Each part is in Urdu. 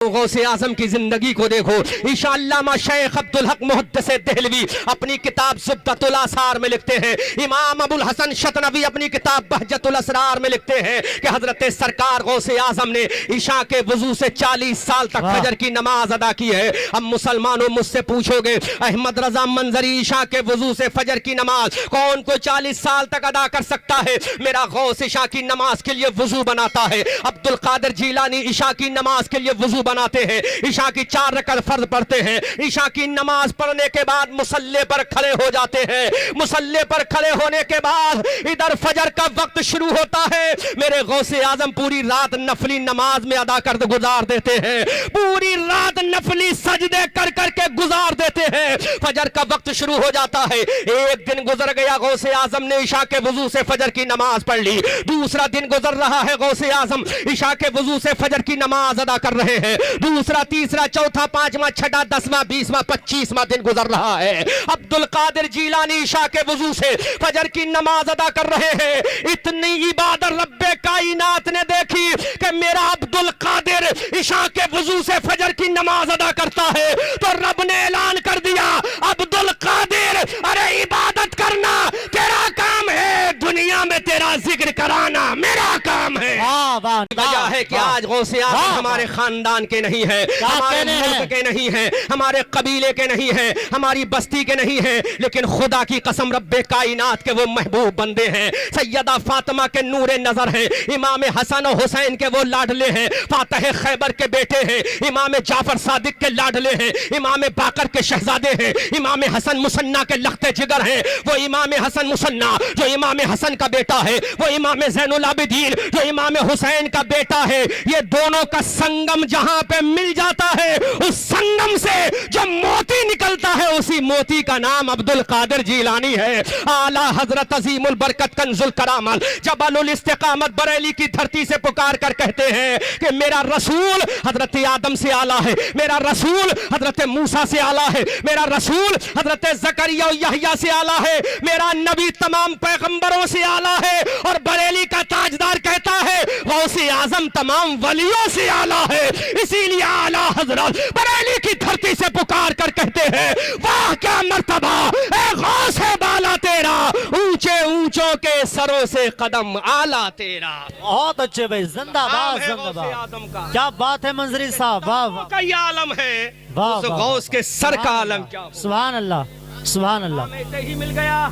غوث اعظم کی زندگی کو دیکھو. عشاء علامہ شیخ عبدالحق محدث دہلوی اپنی کتاب زبدۃ الاثار میں لکھتے ہیں, امام ابو الحسن شطنوی اپنی کتاب بہجت الاسرار میں لکھتے ہیں کہ حضرت سرکار غوث اعظم نے عشاء کے وضو سے 40 سال تک فجر کی نماز ادا کی ہے. اب مسلمانوں مجھ سے پوچھو گے احمد رضا منظری عشاء کے وضو سے فجر کی نماز کون کو 40 سال تک ادا کر سکتا ہے؟ میرا غوث عشاء کی نماز کے لیے وضو بناتا ہے. عبد القادر جیلانی عشاء کی نماز کے لیے وضو بناتے ہیں, عشاء کی 4 رکعت فرض پڑھتے ہیں, عشاء کی نماز پڑھنے کے بعد مصلی پر کھڑے ہو جاتے ہیں, مصلی پر کھڑے ہونے کے بعد ادھر فجر کا وقت شروع ہوتا ہے. میرے غوث اعظم پوری رات نفلی نماز میں ادا کر گزار دیتے ہیں, پوری رات نفلی سجدے کر کر کے گزار دیتے ہیں. فجر کا وقت شروع ہو جاتا ہے. ایک دن گزر گیا, غوث اعظم نے عشاء کے وضو سے فجر کی نماز پڑھ لی. دوسرا دن گزر رہا ہے, غوث اعظم عشاء کے وضو سے فجر کی نماز ادا کر رہے ہیں. دوسرا, تیسرا, چوتھا, 5واں, 6واں, 10واں, 20واں, 25واں دن گزر رہا ہے. عبد القادر جیلانی عشاء کے وضو سے فجر کی نماز ادا کر رہے ہیں. اتنی عبادت رب کائنات نے دیکھی کہ میرا عبد القادر عشاء کے وضو سے فجر کی نماز ادا کرتا ہے تو رب نے اعلان کر دیا, عبد القادر ارے عبادت کرنا تیرا کام ہے, دنیا میں تیرا ذکر کرانا میرا کام ہے. وجہ ہے کہ آج غوث اعظم ہمارے خاندان کے نہیں ہے, ہمارے ملک کے نہیں ہے, ہمارے قبیلے کے نہیں ہے, ہماری بستی کے نہیں ہے, لیکن خدا کی قسم رب کائنات کے وہ محبوب بندے ہیں. سیدہ فاطمہ کے نور نظر ہیں, امام حسن و حسین کے وہ لاڈلے ہیں, فاتح خیبر کے بیٹے ہیں, امام جعفر صادق کے لاڈلے ہیں, امام باقر کے شہزادے ہیں, امام حسن مصنع کے لخت جگر ہیں. وہ امام حسن مصنع جو امام حسن کا بیٹا ہے, وہ امام زین العابدین جو امام حسین کا بیٹا ہے, یہ دونوں کا سنگم جہاں پہ مل جاتا ہے, اس سنگم سے جو موتی نکلتا ہے اسی موتی کا نام عبد القادر جیلانی ہے. اعلی حضرت عظیم البرکت کنز الکرامت جبل الاستقامت بریلی کی دھرتی سے پکار کر کہتے ہیں کہ میرا رسول حضرت آدم سے اعلیٰ ہے, میرا رسول حضرت موسیٰ سے اعلیٰ ہے, میرا رسول حضرت زکریا و یحییٰ سے اعلیٰ ہے, میرا نبی تمام پیغمبروں سے اعلیٰ ہے. اور بریلی کا تاجدار کہتا ہے غوث اعظم تمام ولیوں سے اعلیٰ ہے. اسی لیے اعلیٰ حضرت بریلی کی دھرتی سے پکار کر کہتے ہیں واہ کیا مرتبہ اے غوث ہے بالا تیرا, اونچے اونچوں کے سروں سے قدم اعلیٰ تیرا. بہت اچھے بھائی, زندہ باد زندہ باد, کیا بات ہے منظری صاحب, واہ واہ کا یہ عالم ہے, اس غوث کے سر کا عالم کیا ہو. سبحان اللہ سبحان اللہ. ایسے ہی مل گیا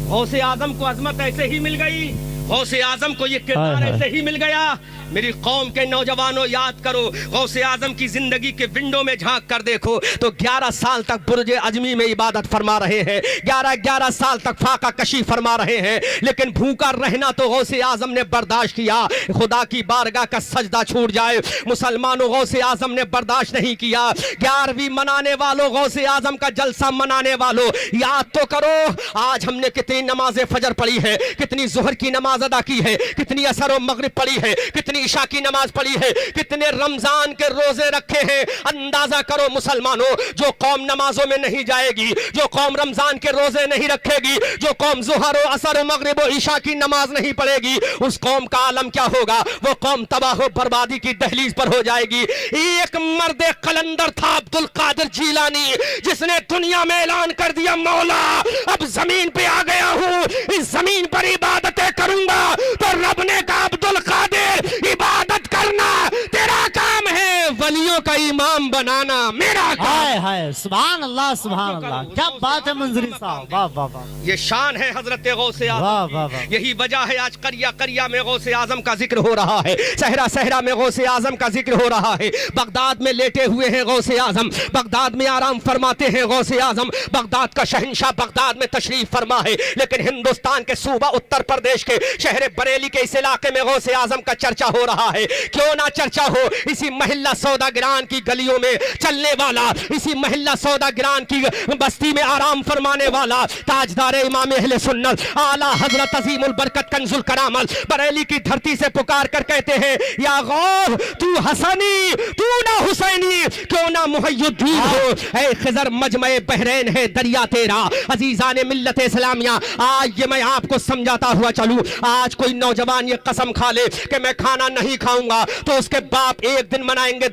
غوث اعظم کو, عظمت ایسے ہی مل گئی, غوث اعظم کو یہ کردار ایسے ہی مل گیا. میری قوم کے نوجوانوں یاد کرو, غوث اعظم کی زندگی کے ونڈو میں جھانک کر دیکھو تو 11 سال تک برج عظمی میں عبادت فرما رہے ہیں, 11 سال تک فاقہ کشی فرما رہے ہیں, لیکن بھوکا رہنا تو غوث اعظم نے برداشت کیا. خدا کی بارگاہ کا سجدہ چھوٹ جائے, مسلمانوں غوث اعظم نے برداشت نہیں کیا. 11ویں منانے والوں, غوث اعظم کا جلسہ منانے والوں, یاد تو کرو آج ہم نے کتنی نماز فجر پڑھی ہے, کتنی ظہر کی نماز ادا کی ہے, کتنی عصر و مغرب پڑھی ہے, کتنی عشاء کی نماز پڑھی ہے, کتنے رمضان کے روزے رکھے ہیں. اندازہ کرو مسلمانوں, جو قوم نمازوں میں نہیں جائے گی, جو قوم رمضان کے روزے نہیں رکھے گی, جو قوم ظہر و عصر و مغرب و عشاء کی نماز نہیں پڑھے گی, اس قوم کا عالم کیا ہوگا؟ وہ قوم تباہ و بربادی کی دہلیز پر ہو جائے گی. ایک مرد قلندر تھا عبد القادر جیلانی, جس نے دنیا میں اعلان کر دیا مولا اب زمین پہ آ گیا ہوں, اس زمین پر عبادتیں کروں گا. تو رب نے کہا عبد القادر عبادت کرنا تیرا کام ہے, ولیوں کا امام بنانا میرا کام. ہائے ہائے سبحان اللہ سبحان اللہ, کیا بات ہے منظری صاحب, واہ واہ واہ. یہ شان ہے حضرت غوث واہ اعظم. واہ واہ. یہی وجہ ہے آج قریہ قریہ میں غوث اعظم کا ذکر ہو رہا ہے, صحرا صحرا میں غوث اعظم کا ذکر ہو رہا ہے. بغداد میں لیٹے ہوئے ہیں غوث اعظم, بغداد میں آرام فرماتے ہیں غوث اعظم. بغداد کا شہنشاہ بغداد میں تشریف فرما ہے, لیکن ہندوستان کے صوبہ اتر پردیش کے شہر بریلی کے اس علاقے میں غوث اعظم کا چرچا ہو رہا ہے. کیوں نہ چرچا ہو, اسی محلہ سوداگران کی گلیوں میں چلنے والا, اسی محلہ سوداگران کی بستی میں آرام فرمانے والا تاجدار امام اہل سنت اعلیٰ حضرت عظیم البرکت کنز الکرامت بریلی کی دھرتی سے پکار کر کہتے ہیں یا غوث تو حسنی تو نہ حسینی, کیوں نہ محی الدین ہو, اے خضر مجمع بحرین ہے دریا تیرا. عزیزان ملت اسلامیہ, آج یہ میں آپ کو سمجھاتا ہوا چلوں, آج کوئی نوجوان یہ قسم کھا لے کہ میں کھانا نہیں کھاؤں گا تو اس کے باپ 1 دن منائیں گے,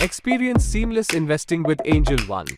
Experience seamless investing with Angel One.